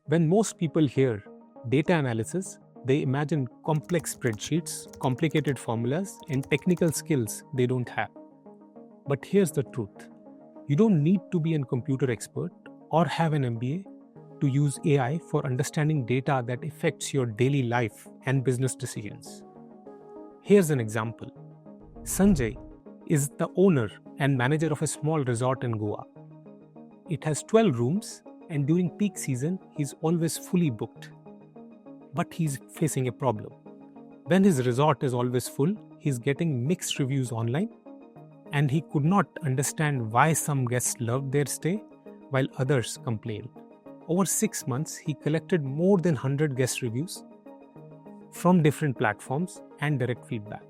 When most people hear data analysis, they imagine complex spreadsheets, complicated formulas, and technical skills they don't have. But here's the truth. You don't need to be a computer expert or have an MBA to use AI for understanding data that affects your daily life and business decisions. Here's an example. Sanjay is the owner and manager of a small resort in Goa. It has 12 rooms, and during peak season, he's always fully booked. But he's facing a problem. When his resort is always full, he's getting mixed reviews online, and he could not understand why some guests loved their stay while others complained. Over 6 months, he collected more than 100 guest reviews from different platforms and direct feedback.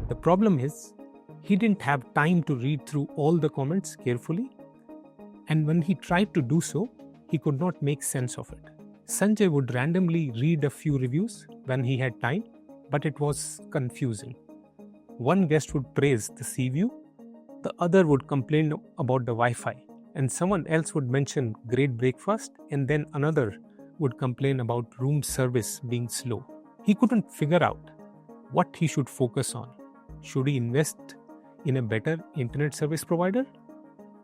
The problem is, he didn't have time to read through all the comments carefully, and when he tried to do so, he could not make sense of it. Sanjay would randomly read a few reviews when he had time, but it was confusing. One guest would praise the sea view, the other would complain about the Wi-Fi, and someone else would mention great breakfast, and then another would complain about room service being slow. He couldn't figure out what he should focus on. Should he invest in a better internet service provider,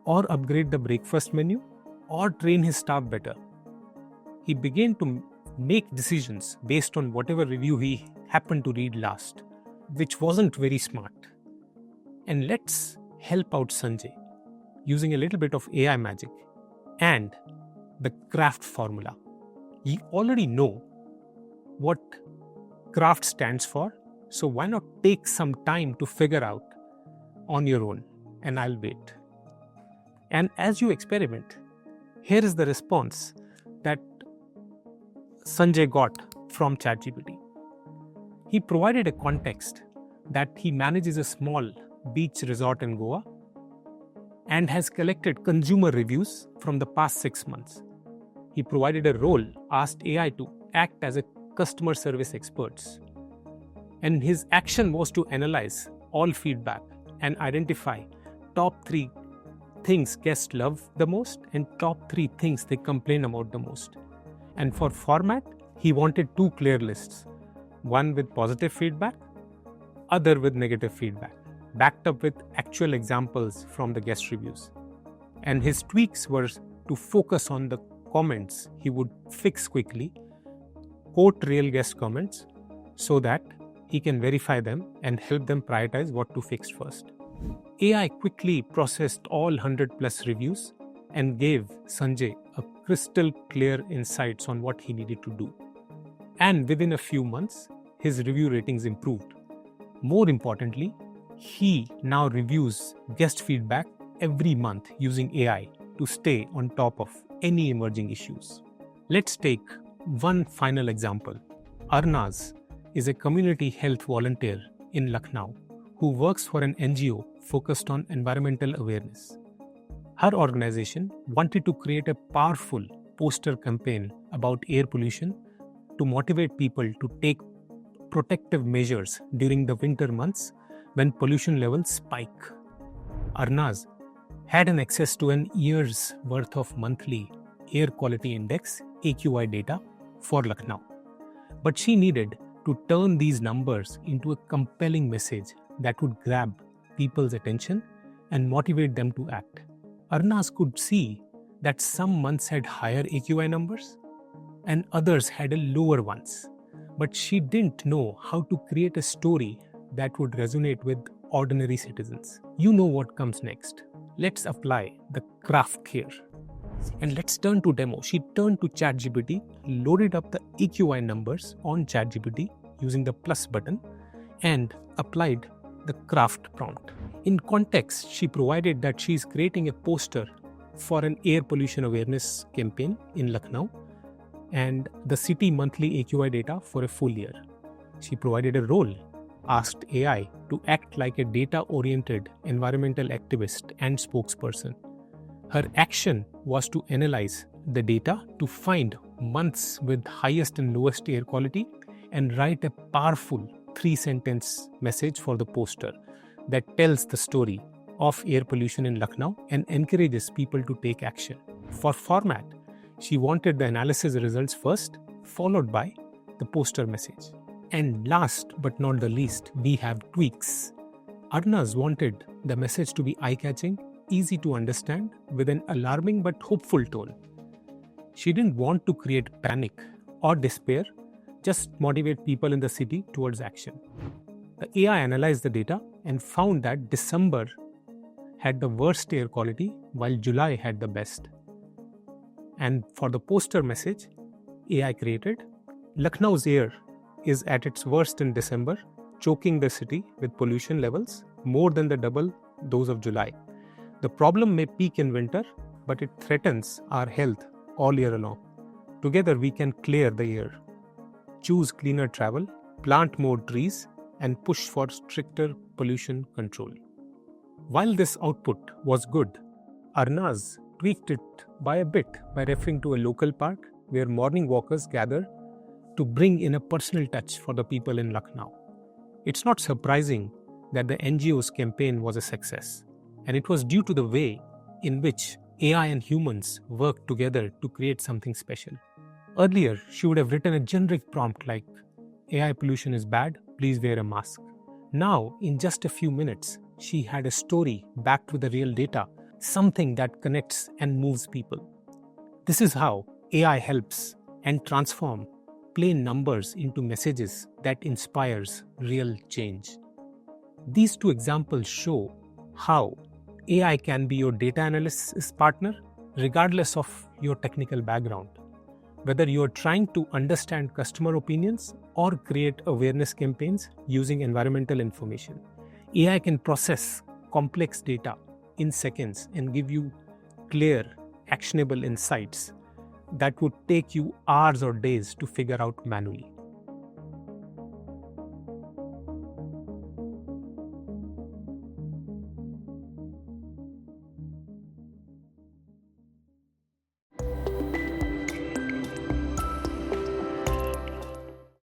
or upgrade the breakfast menu, or train his staff better? He began to make decisions based on whatever review he happened to read last, which wasn't very smart. And let's help out Sanjay using a little bit of AI magic and the CRAFT formula. You already know what CRAFT stands for, so why not take some time to figure out on your own, and I'll wait. And as you experiment, here is the response that Sanjay got from ChatGPT. He provided a context that he manages a small beach resort in Goa and has collected consumer reviews from the past 6 months. He provided a role, asked AI to act as a customer service experts. And his action was to analyze all feedback and identify top 3 things guests love the most and top 3 things they complain about the most. And for format, he wanted 2 clear lists, one with positive feedback, other with negative feedback, backed up with actual examples from the guest reviews. And his tweaks were to focus on the comments he would fix quickly, quote real guest comments, so that he can verify them and help them prioritize what to fix first. AI quickly processed all 100 plus reviews and gave Sanjay a crystal clear insights on what he needed to do. And within a few months, his review ratings improved. More importantly, he now reviews guest feedback every month using AI to stay on top of any emerging issues. Let's take one final example. Analyse is a community health volunteer in Lucknow who works for an NGO focused on environmental awareness. Her organization wanted to create a powerful poster campaign about air pollution to motivate people to take protective measures during the winter months when pollution levels spike. Analyse had an access to an year's worth of monthly air quality index AQI data for Lucknow. But she needed to turn these numbers into a compelling message that would grab people's attention and motivate them to act. Analyse could see that some months had higher AQI numbers and others had a lower ones. But she didn't know how to create a story that would resonate with ordinary citizens. You know what comes next. Let's apply the craft here. And let's turn to demo. She turned to ChatGPT, loaded up the AQI numbers on ChatGPT using the plus button, and applied the craft prompt. In context, she provided that she is creating a poster for an air pollution awareness campaign in Lucknow and the city monthly AQI data for a full year. She provided a role, asked AI to act like a data-oriented environmental activist and spokesperson. Her action was to analyze the data to find months with highest and lowest air quality and write a powerful 3-sentence message for the poster that tells the story of air pollution in Lucknow and encourages people to take action. For format, She wanted the analysis results first, followed by the poster message. And last but not the least, we have tweaks. Arnaz wanted the message to be eye-catching, easy to understand, with an alarming but hopeful tone. She didn't want to create panic or despair, just motivate people in the city towards action. The AI analyzed the data and found that December had the worst air quality while July had the best. And for the poster message, AI created, Lucknow's air is at its worst in December, choking the city with pollution levels more than the double those of July. The problem may peak in winter, but it threatens our health all year long. Together we can clear the air, choose cleaner travel, plant more trees, and push for stricter pollution control. While this output was good, Arnaz tweaked it by a bit by referring to a local park where morning walkers gather to bring in a personal touch for the people in Lucknow. It's not surprising that the NGO's campaign was a success, and it was due to the way in which AI and humans worked together to create something special. Earlier, she would have written a generic prompt like, AI pollution is bad, please wear a mask. Now, in just a few minutes, she had a story backed with the real data, something that connects and moves people. This is how AI helps and transforms plain numbers into messages that inspires real change. These two examples show how AI can be your data analysis partner regardless of your technical background. Whether you are trying to understand customer opinions or create awareness campaigns using environmental information, AI can process complex data in seconds and give you clear, actionable insights that would take you hours or days to figure out manually.